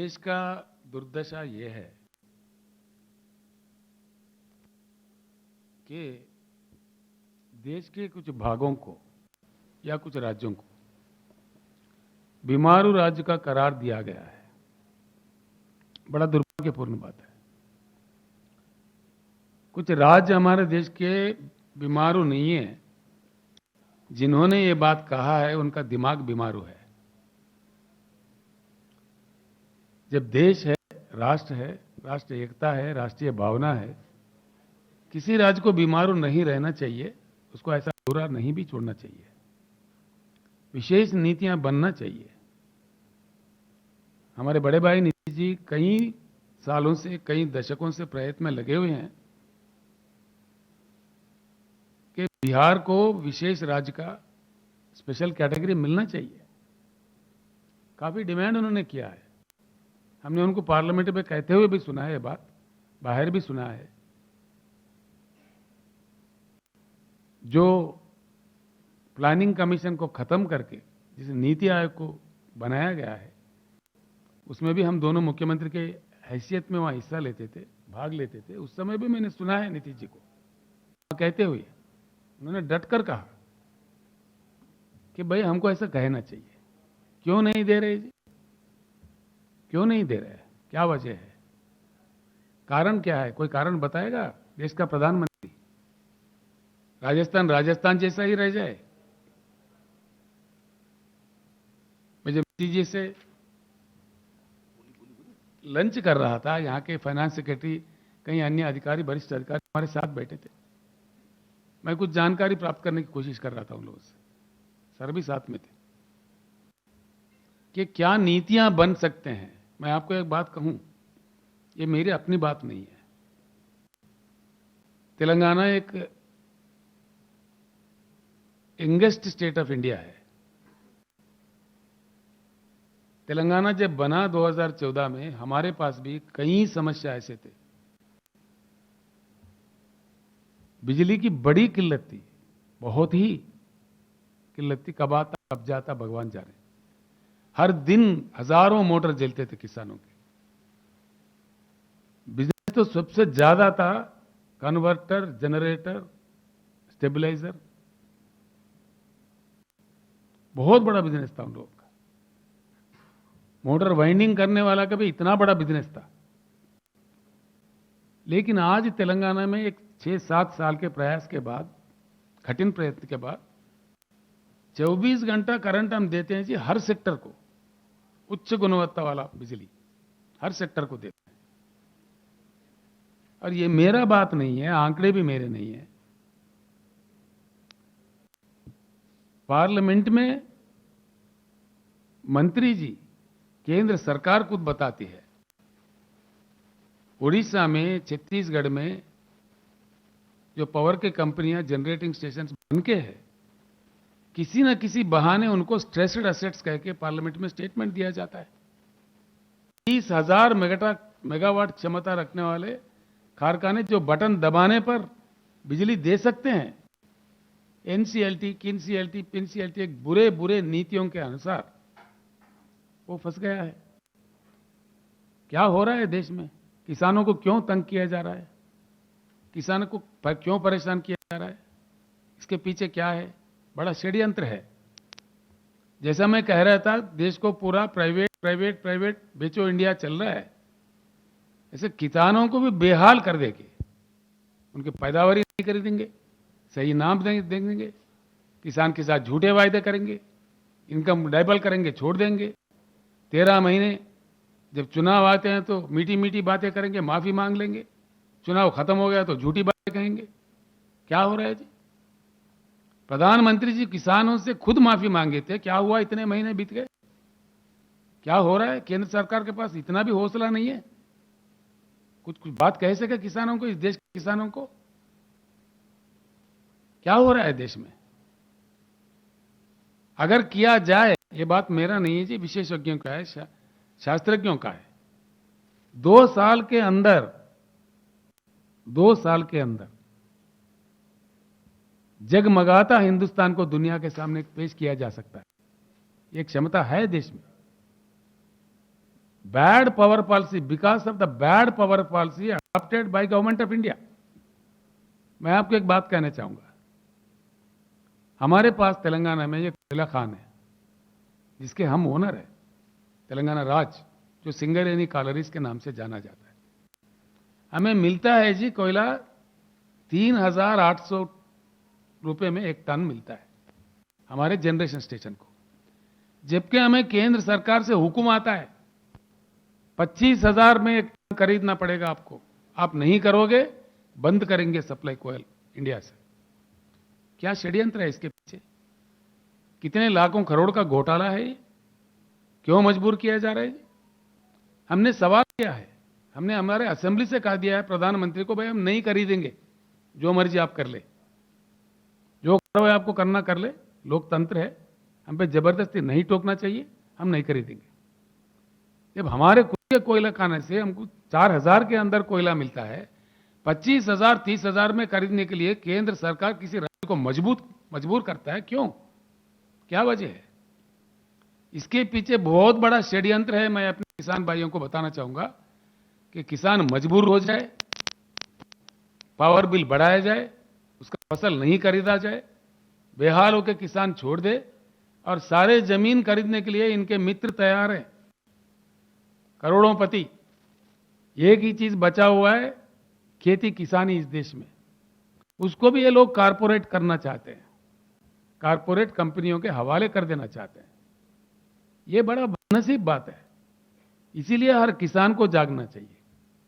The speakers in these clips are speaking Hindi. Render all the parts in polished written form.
देश का दुर्दशा ये है कि देश के कुछ भागों को या कुछ राज्यों को बीमारू राज्य का करार दिया गया है। बड़ा दुर्भाग्यपूर्ण बात है। कुछ राज्य हमारे देश के बीमारू नहीं है। जिन्होंने ये बात कहा है उनका दिमाग बीमारू है। जब देश है, राष्ट्र एकता है, राष्ट्रीय भावना है, किसी राज्य को बीमारू नहीं रहना चाहिए, उसको ऐसा अधूरा नहीं भी छोड़ना चाहिए। विशेष नीतियां बनना चाहिए। हमारे बड़े भाई नीतीश जी कई सालों से, कई दशकों से प्रयत्न में लगे हुए हैं कि बिहार को विशेष राज्य का स्पेशल कैटेगरी मिलना चाहिए। काफी डिमांड उन्होंने किया है। हमने उनको पार्लियामेंट में कहते हुए भी सुना है, ये बात बाहर भी सुना है। जो प्लानिंग कमीशन को खत्म करके जिसे नीति आयोग को बनाया गया है, उसमें भी हम दोनों मुख्यमंत्री के हैसियत में वहां हिस्सा लेते थे, भाग लेते थे। उस समय भी मैंने सुना है नीतीश जी को कहते हुए, उन्होंने डटकर कहा कि भाई हमको ऐसा कहना चाहिए। क्यों नहीं दे रहे जी? क्यों नहीं दे रहे? क्या वजह है? कारण क्या है? कोई कारण बताएगा? देश का प्रधानमंत्री राजस्थान जैसा ही रह जाए? मैं जब नीतीश जी से लंच कर रहा था, यहाँ के फाइनेंस सेक्रेटरी, कई अन्य अधिकारी, वरिष्ठ अधिकारी हमारे साथ बैठे थे। मैं कुछ जानकारी प्राप्त करने की कोशिश कर रहा था उन लोगों से, सर भी साथ में थे, कि क्या नीतियां बन सकते हैं। मैं आपको एक बात कहूं, ये मेरी अपनी बात नहीं है। तेलंगाना एक यंगेस्ट स्टेट ऑफ इंडिया है। तेलंगाना जब बना 2014 में, हमारे पास भी कई समस्या ऐसे थे। बिजली की बड़ी किल्लत थी, बहुत ही किल्लत थी। कब आता कब जाता भगवान जाने। हर दिन हजारों मोटर जलते थे किसानों के। बिजनेस तो सबसे ज्यादा था, कन्वर्टर, जनरेटर, स्टेबलाइजर, बहुत बड़ा बिजनेस था उन लोगों का। मोटर वाइंडिंग करने वाला का भी इतना बड़ा बिजनेस था। लेकिन आज तेलंगाना में एक 6-7 साल के प्रयास के बाद, कठिन प्रयत्न के बाद, 24 घंटा करंट हम देते हैं जी हर सेक्टर को। उच्च गुणवत्ता वाला बिजली हर सेक्टर को देते हैं। और ये मेरा बात नहीं है, आंकड़े भी मेरे नहीं है। पार्लियामेंट में मंत्री जी, केंद्र सरकार खुद बताती है। उड़ीसा में, छत्तीसगढ़ में जो पावर के कंपनियां, जनरेटिंग स्टेशन बन के है, किसी न किसी बहाने उनको स्ट्रेस्ड एसेट्स कह के पार्लियामेंट में स्टेटमेंट दिया जाता है। 30,000 मेगावाट क्षमता रखने वाले कारखाने जो बटन दबाने पर बिजली दे सकते हैं, एनसीएलटी, किनसीएलटी, पिनसीएलटी, एक बुरे बुरे नीतियों के अनुसार वो फंस गया है। क्या हो रहा है देश में? किसानों को क्यों तंग किया जा रहा है? किसानों को क्यों परेशान किया जा रहा है? इसके पीछे क्या है? बड़ा षड्यंत्र है। जैसा मैं कह रहा था, देश को पूरा प्राइवेट प्राइवेट प्राइवेट बेचो इंडिया चल रहा है, ऐसे किसानों को भी बेहाल कर देंगे। उनकी पैदावारी नहीं खरीदेंगे, सही नाम देंगे, किसान के साथ झूठे वायदे करेंगे, इनकम डबल करेंगे, छोड़ देंगे। 13 महीने जब चुनाव आते हैं तो मीठी मीठी बातें करेंगे, माफी मांग लेंगे। चुनाव खत्म हो गया तो झूठी बातें कहेंगे। क्या हो रहा है जी? प्रधानमंत्री जी किसानों से खुद माफी मांगे थे। क्या हुआ? इतने महीने बीत गए। क्या हो रहा है? केंद्र सरकार के पास इतना भी हौसला नहीं है कुछ बात कह सके किसानों को, इस देश के किसानों को? क्या हो रहा है देश में? अगर किया जाए, ये बात मेरा नहीं है जी, विशेषज्ञों का है, शास्त्रज्ञों का है। 2 साल के अंदर जगमगाता हिंदुस्तान को दुनिया के सामने पेश किया जा सकता है। ये क्षमता है देश में। bad power policy, because of the bad power policy adopted by government of India. मैं आपको एक बात कहना चाहूंगा, हमारे पास तेलंगाना में ये कोयला खान है जिसके हम ओनर है, तेलंगाना राज, जो सिंगरेनी कॉलरीज के नाम से जाना जाता है। हमें मिलता है जी कोयला 3,800 रुपए में एक टन मिलता है हमारे जनरेशन स्टेशन को, जबकि हमें केंद्र सरकार से हुक्म आता है 25,000 में एक टन खरीदना पड़ेगा आपको, आप नहीं करोगे बंद करेंगे सप्लाई कोयल इंडिया से। क्या षड्यंत्र है इसके पीछे? कितने लाखों करोड़ का घोटाला है ये? क्यों मजबूर किया जा रहा है? हमने सवाल किया है, हमने हमारे असेंबली से कहा दिया है प्रधानमंत्री को, भाई हम नहीं खरीदेंगे, जो मर्जी आप कर ले, जो करो आपको करना कर ले, लोकतंत्र है, हम पे जबरदस्ती नहीं टोकना चाहिए, हम नहीं खरीदेंगे। जब हमारे खुद के कोयला खाने से हमको 4,000 के अंदर कोयला मिलता है, 25,000 30,000 में खरीदने के लिए केंद्र सरकार किसी राज्य को मजबूर करता है, क्यों? क्या वजह है? इसके पीछे बहुत बड़ा षड्यंत्र है। मैं अपने किसान भाइयों को बताना चाहूंगा कि किसान मजबूर हो जाए, पावर बिल बढ़ाया जाए, उसका फसल नहीं खरीदा जाए, बेहाल होकर किसान छोड़ दे, और सारे जमीन खरीदने के लिए इनके मित्र तैयार हैं, करोड़ोंपति। एक ही चीज बचा हुआ है, खेती किसानी इस देश में, उसको भी ये लोग कारपोरेट करना चाहते हैं, कारपोरेट कंपनियों के हवाले कर देना चाहते हैं। ये बड़ा बदनसीब बात है। इसीलिए हर किसान को जागना चाहिए,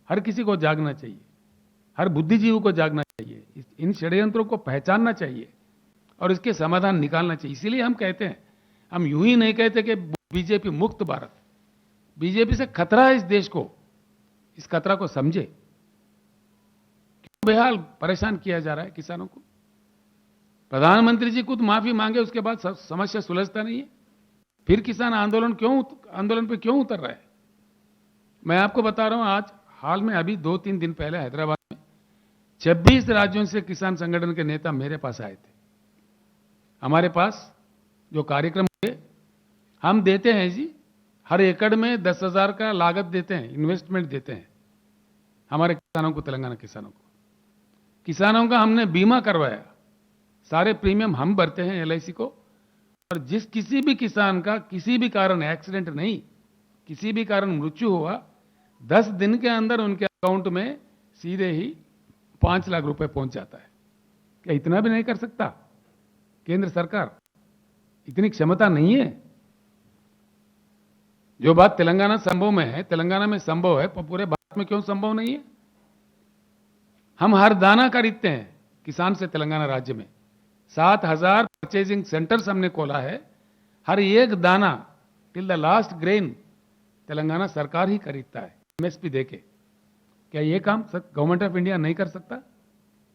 हर किसी को जागना चाहिए, हर बुद्धिजीवी को जागना चाहिए, इन षड्यंत्रों को पहचानना चाहिए और इसके समाधान निकालना चाहिए। इसीलिए हम कहते हैं, हम यूं ही नहीं कहते कि बीजेपी मुक्त भारत, बीजेपी से खतरा है इस देश को, इस खतरा को समझे। क्यों बेहाल परेशान किया जा रहा है किसानों को? प्रधानमंत्री जी खुद माफी मांगे, उसके बाद समस्या सुलझता नहीं है, फिर किसान आंदोलन पे क्यों उतर रहा है? मैं आपको बता रहा हूं, आज हाल में अभी 2-3 दिन पहले हैदराबाद में 26 राज्यों से किसान संगठन के नेता मेरे पास आए थे। हमारे पास जो कार्यक्रम है, हम देते हैं जी, हर एकड़ में 10,000 का लागत देते हैं, इन्वेस्टमेंट देते हैं हमारे किसानों को, तेलंगाना किसानों को। किसानों का हमने बीमा करवाया, सारे प्रीमियम हम भरते हैं LIC को, और किसी भी किसान का किसी भी कारण, एक्सीडेंट नहीं, किसी भी कारण मृत्यु हुआ, 10 दिन के अंदर उनके अकाउंट में सीधे ही 5 लाख रुपए पहुंच जाता है। क्या इतना भी नहीं कर सकता केंद्र सरकार? इतनी क्षमता नहीं है? जो बात तेलंगाना संभव में है, तेलंगाना में संभव है, पूरे भारत में क्यों संभव नहीं है? हम हर दाना खरीदते हैं किसान से तेलंगाना राज्य में। 7,000 परचेजिंग सेंटर्स हमने खोला है, हर एक दाना till the last grain Telangana सरकार ही खरीदता है MSP देके। क्या ये काम गवर्नमेंट ऑफ इंडिया नहीं कर सकता?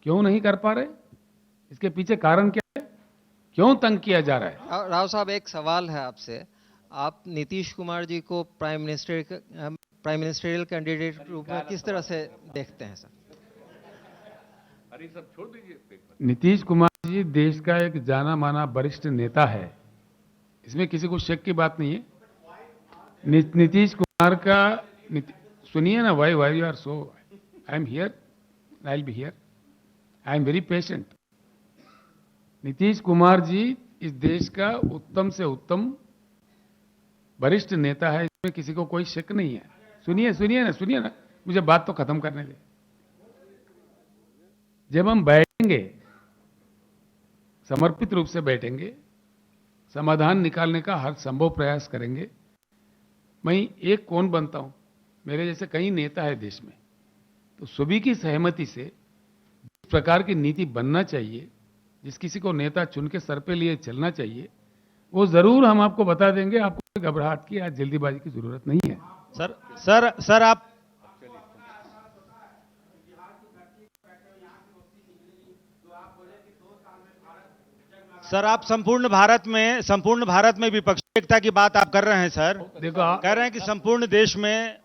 क्यों नहीं कर पा रहे? इसके पीछे कारण क्या है? क्यों तंग किया जा रहा है? राव साहब, एक सवाल है आपसे। आप नीतीश कुमार जी को प्राइम मिनिस्टरियल कैंडिडेट के रूप में किस तरह से देखते हैं सर? अरे सब छोड़ दीजिए। नीतीश कुमार जी देश का एक जाना माना वरिष्ठ नेता है, इसमें किसी को शक की बात नहीं है। नीतीश कुमार का सुनिए ना, why you are so, I am here, I will be here, I am very patient. Nitish Kumar ji इस देश का उत्तम से उत्तम वरिष्ठ नेता है, इसमें किसी को कोई शक नहीं है। सुनिए ना, मुझे बात तो खत्म करने दे। जब हम बैठेंगे, समर्पित रूप से बैठेंगे, समाधान निकालने का हर संभव प्रयास करेंगे। मैं एक कौन बनता हूं, मेरे जैसे कई नेता है देश में, तो सभी की सहमति से जिस प्रकार की नीति बनना चाहिए, जिस किसी को नेता चुन के सर पे लिए चलना चाहिए, वो जरूर हम आपको बता देंगे। आपको घबराहट की या जल्दीबाजी की जरूरत नहीं है। सर आप संपूर्ण भारत में विपक्षी एकता की बात आप कर रहे हैं सर। देखो, कह रहे हैं कि संपूर्ण देश में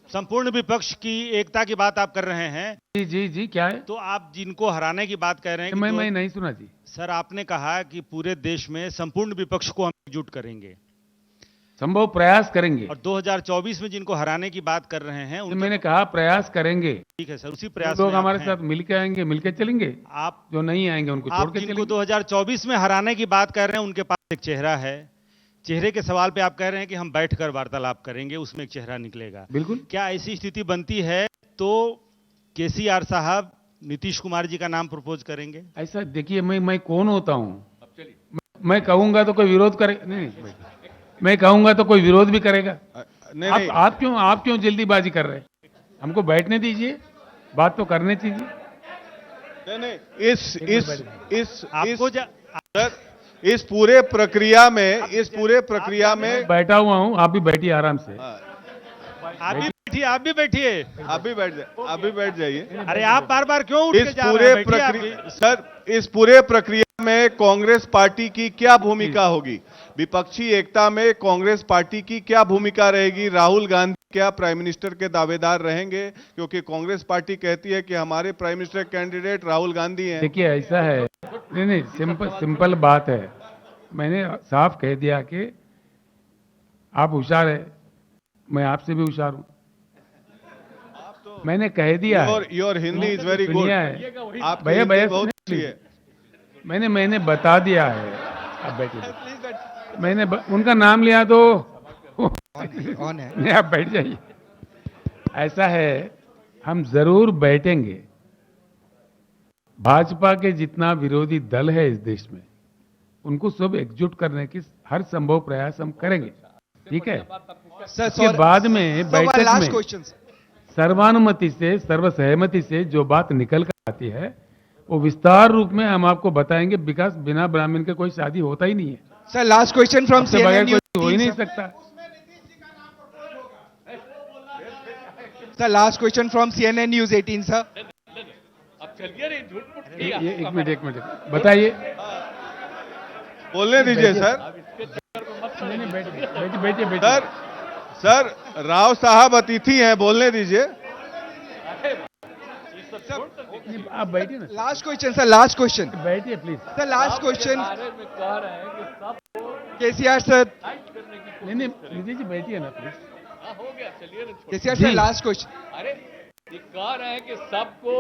संपूर्ण विपक्ष की एकता की बात आप कर रहे हैं। जी क्या है? तो आप जिनको हराने की बात कह रहे हैं कि मैं नहीं सुना जी। सर आपने कहा कि पूरे देश में संपूर्ण विपक्ष को हम एकजुट करेंगे। संभव प्रयास करेंगे। और 2024 में जिनको हराने की बात कर रहे हैं तो उनके मैंने कहा प्रयास करेंगे। ठीक है सर, उसी जो प्रयास लोग में आप हमारे हैं। साथ मिलके आएंगे मिलके चलेंगे, आप जो नहीं आएंगे उनको छोड़ आप के जिनको चलेंगे। 2024 में हराने की बात कर रहे हैं उनके पास एक चेहरा है। चेहरे के सवाल पे आप कह रहे हैं कि हम बैठकर वार्तालाप करेंगे, उसमें एक चेहरा निकलेगा। बिल्कुल। क्या ऐसी स्थिति बनती है तो केसीआर साहब नीतीश कुमार जी का नाम प्रपोज करेंगे? ऐसा देखिए, मैं कौन होता हूँ? मैं कहूंगा तो कोई विरोध करेगा नहीं, मैं कहूंगा तो कोई विरोध भी करेगा। नहीं नहीं आप क्यों जल्दीबाजी कर रहे हैं? हमको बैठने दीजिए, बात तो करने दीजिए। नहीं नहीं इस आपको सर इस पूरे प्रक्रिया में बैठा हुआ हूँ, आप भी बैठिए आराम से। आप भी बैठिए। आप भी बैठ जाइए। अरे आप बार बार क्यों उठ के इस जा पूरे रहे हैं? बैठिए आप प्रक्रिया भी। सर इस पूरे प्रक्रिया में कांग्रेस पार्टी की क्या भूमिका होगी? विपक्षी एकता में कांग्रेस पार्टी की क्या भूमिका रहेगी? राहुल गांधी क्या प्राइम मिनिस्टर के दावेदार रहेंगे? क्योंकि कांग्रेस पार्टी कहती है कि हमारे prime minister candidate Rahul Gandhi हैं। देखिए ऐसा है, नहीं सिंपल बात है। मैंने साफ कह दिया कि आप होशियार है, मैं आपसे भी होशियार हूँ। मैंने कह दिया है। Your Hindi is very good. सुनिए है। आप भैया बहुत अच्छी सुनिए। है। मैंने बता दिया है। अब बैठिए। उनका नाम लिया तो ऑन है। नहीं, आप बैठ जाइए। ऐसा है, हम जरूर बैठेंगे। भाजपा के जितना विरोधी दल है इस देश में, उनको सब एकजुट करने की हर संभव प्रयास हम करेंगे। ठीक है? इसके बाद में बैठक में सर्वानुमति से, सर्वसहमति से जो बात निकल कर आती है वो विस्तार रूप में हम आपको बताएंगे। विकास बिना ब्राह्मण के कोई शादी होता ही नहीं है। Sir, last question from उसके बगैर CNN News कोई हो ही 18. नहीं Sir. सकता। Sir, last question from CNN News 18, sir. ये एक मिनट बताइए। बोलने दीजिए सर। नहीं, बैठिए। सर राव साहब अतिथि हैं, बोलने दीजिए। आप बैठिए ना। Last question, sir. Last question. बैठिए please. Sir, last question. KCR, sir. नहीं निधि जी बैठिए ना प्लीज। KCR, sir. जी। Last question. अरे ये कह रहे हैं कि सबको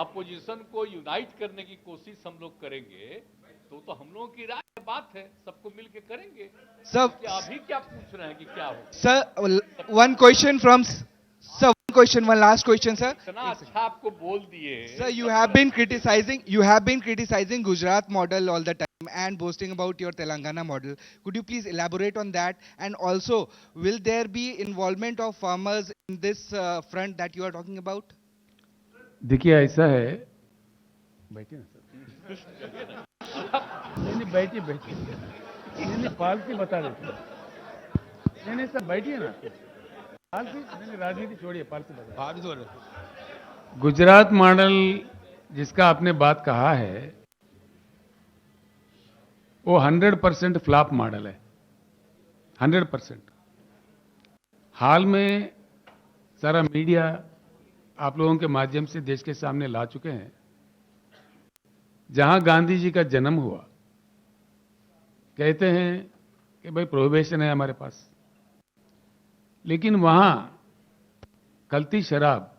अपोजिशन को यूनाइट करने की कोशिश हम लोग करेंगे, तो हम लोगों की राय बात है, सबको मिलके करेंगे। Sir, क्या अभी क्या पूछ रहे हैं कि क्या हो? sir, one question from sir. One last question, sir. इतना अच्छा आपको बोल दिए। Sir, you have been criticizing Gujarat model all the time and boasting about your Telangana model. Could you please elaborate on that? And also, will there be involvement of farmers in this front that you are talking about? देखिए ऐसा है, बैठिए ना सर। नहीं बैठिए। नहीं पालसी बता देते। नहीं सर बैठिए ना। पालसी नहीं, राजनीति छोड़िए, पालसी बता। गुजरात मॉडल जिसका आपने बात कहा है वो 100% फ्लॉप मॉडल है। 100%। हाल में सारा मीडिया आप लोगों के माध्यम से देश के सामने ला चुके हैं। जहां गांधी जी का जन्म हुआ, कहते हैं कि भाई प्रोहिबिशन है हमारे पास, लेकिन वहां कल्ती शराब,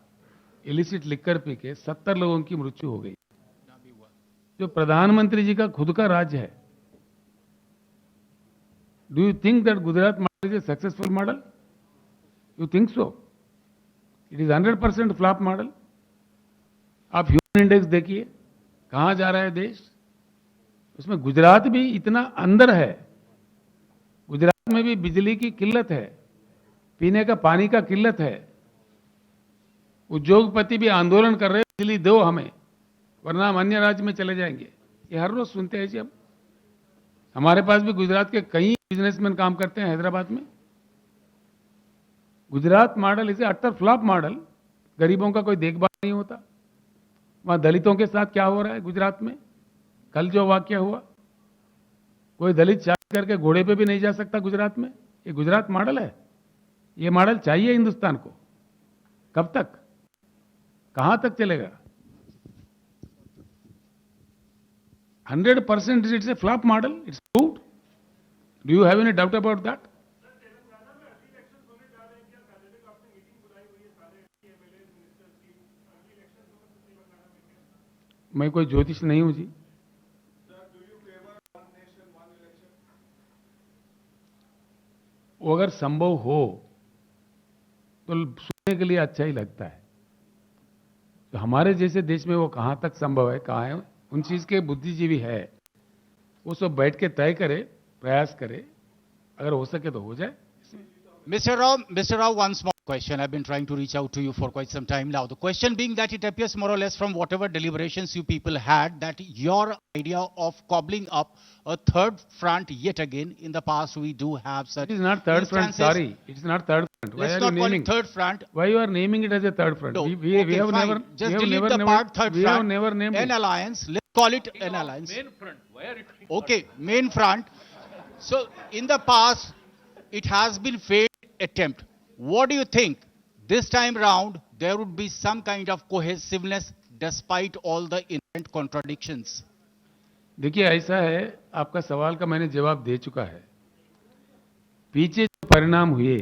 इलिसिट लिकर पी के 70 लोगों की मृत्यु हो गई। जो प्रधानमंत्री जी का खुद का राज्य है। Do you think that Gujarat model is a successful model? You think so? It is 100% flop model. आप ह्यूमन इंडेक्स देखिए, कहां जा रहा है देश। उसमें गुजरात भी इतना अंदर है। गुजरात में भी बिजली की किल्लत है, पीने का पानी का किल्लत है। उद्योगपति भी आंदोलन कर रहे हैं, बिजली दो हमें, वरना हम अन्य राज्य में चले जाएंगे। ये हर रोज सुनते हैं जी हम। हमारे पास भी गुजरात के कई बिजनेसमैन काम करते हैं हैदराबाद में। गुजरात मॉडल इसे अट्टर फ्लॉप मॉडल। गरीबों का कोई देखभाल नहीं होता। वहां दलितों के साथ क्या हो रहा है गुजरात में? कल जो वाकया हुआ, कोई दलित शादी करके घोड़े पे भी नहीं जा सकता गुजरात में। ये गुजरात मॉडल है? ये मॉडल चाहिए हिंदुस्तान को? कब तक, कहां तक चलेगा? 100% it's a flop model. It's proved. Do you have any doubt about that? मैं कोई ज्योतिष नहीं हूं जी। वो अगर संभव हो तो सुनने के लिए अच्छा ही लगता है। तो हमारे जैसे देश में वो कहां तक संभव है, कहां है, उन चीज के बुद्धिजीवी है, वो सब बैठ के तय करे, प्रयास करे, अगर हो सके तो हो जाए। Mr. Rao, one small question. I've been trying to reach out to you for quite some time now. The question being that it appears more or less from whatever deliberations you people had that your idea of cobbling up a third front yet again, in the past we do have such It is not third front, instances. sorry. It is not third front. Why Let's are not you call naming? it third front. Why you are naming it as a third front? No. We Okay, have fine. never, Just we have delete never, the never, part third we front. have never named An it. alliance. Let's call it an alliance. Main front. Why are you doing Okay, main front. So in the past, it has been failed attempt. What do you think? This time round, there would be some kind of cohesiveness despite all the inherent contradictions. देखिए ऐसा है, आपका सवाल का मैंने जवाब दे चुका है। पीछे जो परिणाम हुए,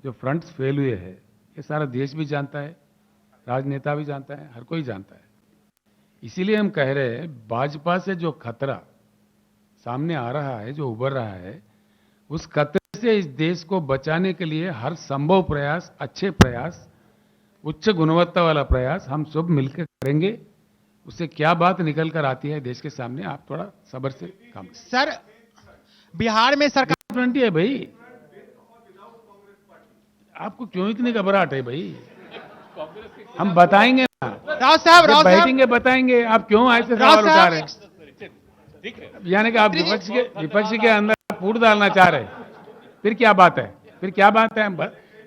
जो फ्रंट्स फेल हुए हैं, ये सारा देश भी जानता है, राजनेता भी जानता है, हर कोई जानता है। इसीलिए हम कह रहे हैं, भाजपा से जो खतरा सामने आ रहा है, जो उभर रहा है, उस खतरे से इस देश को बचाने के लिए हर संभव प्रयास, अच्छे प्रयास, उच्च गुणवत्ता वाला प्रयास हम सब मिलकर करेंगे। उससे क्या बात निकल कर आती है देश के सामने, आप थोड़ा सब्र से काम करें। सर, बिहार में सरकार फ्रंट है भाई, आपको क्यों इतनी घबराहट है भाई? हम बताएंगे ना, राव साहब, जब बैठेंगे बताएंगे। आप क्यों ऐसे राव सवाल उठा साहब, रहे हैं? यानी कि आप विपक्ष के अंदर फूट डालना चाह रहे हैं। फिर क्या बात है? फिर क्या बात है?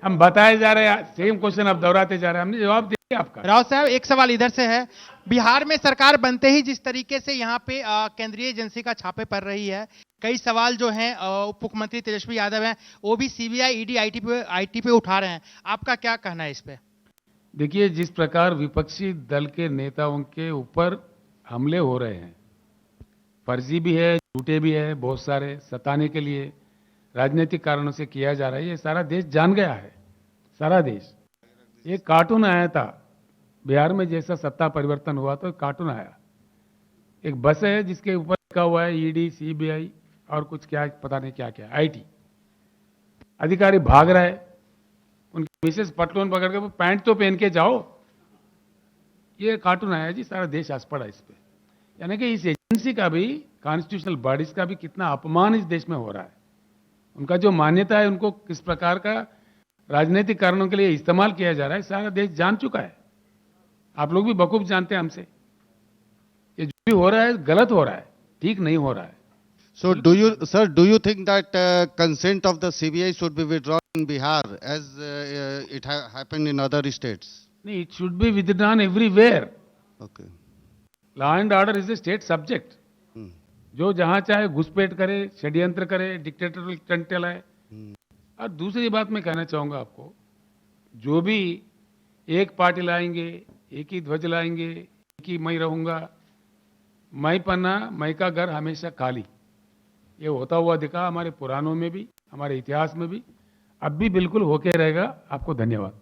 हम बताए जा रहे हैं, सेम क्वेश्चन आप दोहराते जा रहे हैं, हमने जवाब दिया आपका। राव साहब, एक सवाल इधर से है। बिहार में सरकार बनते ही जिस तरीके से यहाँ पे केंद्रीय एजेंसी का छापे पड़ रही है, कई सवाल जो हैं उप मुख्यमंत्री तेजस्वी यादव हैं, वो भी सीबीआई, ईडी, आईटी पे उठा रहे हैं। आपका क्या कहना है इस पे? देखिए, जिस प्रकार विपक्षी दल के नेताओं के ऊपर हमले हो रहे हैं, फर्जी भी है, झूठे भी है, बहुत सारे सताने के लिए राजनीतिक कारणों से किया जा रहा है, ये सारा देश जान गया है। सारा देश, एक कार्टून आया था बिहार में, जैसा सत्ता परिवर्तन हुआ तो कार्टून आया, एक बस है जिसके ऊपर लिखा हुआ है ईडी, सीबीआई और कुछ क्या पता नहीं क्या क्या, आईटी। अधिकारी भाग रहा है, उनकी मिसेस पटलून पकड़ के, पैंट तो पहन के जाओ। ये कार्टून आया जी, सारा देश हंस पड़ा इस पे। यानी कि इस एजेंसी का भी, कॉन्स्टिट्यूशनल बॉडीज का भी कितना अपमान इस देश में हो रहा है। उनका जो मान्यता है, उनको किस प्रकार का राजनीतिक कारणों के लिए इस्तेमाल किया जा रहा है, सारा देश जान चुका है। आप लोग भी बखूब जानते हैं हमसे। ये जो भी हो रहा है गलत हो रहा है, ठीक नहीं हो रहा है। So do you think that consent of the CBI should be withdrawn in Bihar as it happened in other states? नहीं, it should be withdrawn everywhere. Okay. Law and order is a state subject. जो जहां चाहे घुसपैठ करे, षड्यंत्र करे, डिक्टेटोरियल स्टंट चलाए। और दूसरी बात मैं कहना चाहूंगा आपको, जो भी एक पार्टी लाएंगे, एक ही ध्वज लाएंगे, एक ही मैं रहूंगा, मैं पन्ना, मैं का घर हमेशा खाली, ये होता हुआ दिखा हमारे पुराणों में भी, हमारे इतिहास में भी, अब भी बिल्कुल होके रहेगा। आपको धन्यवाद।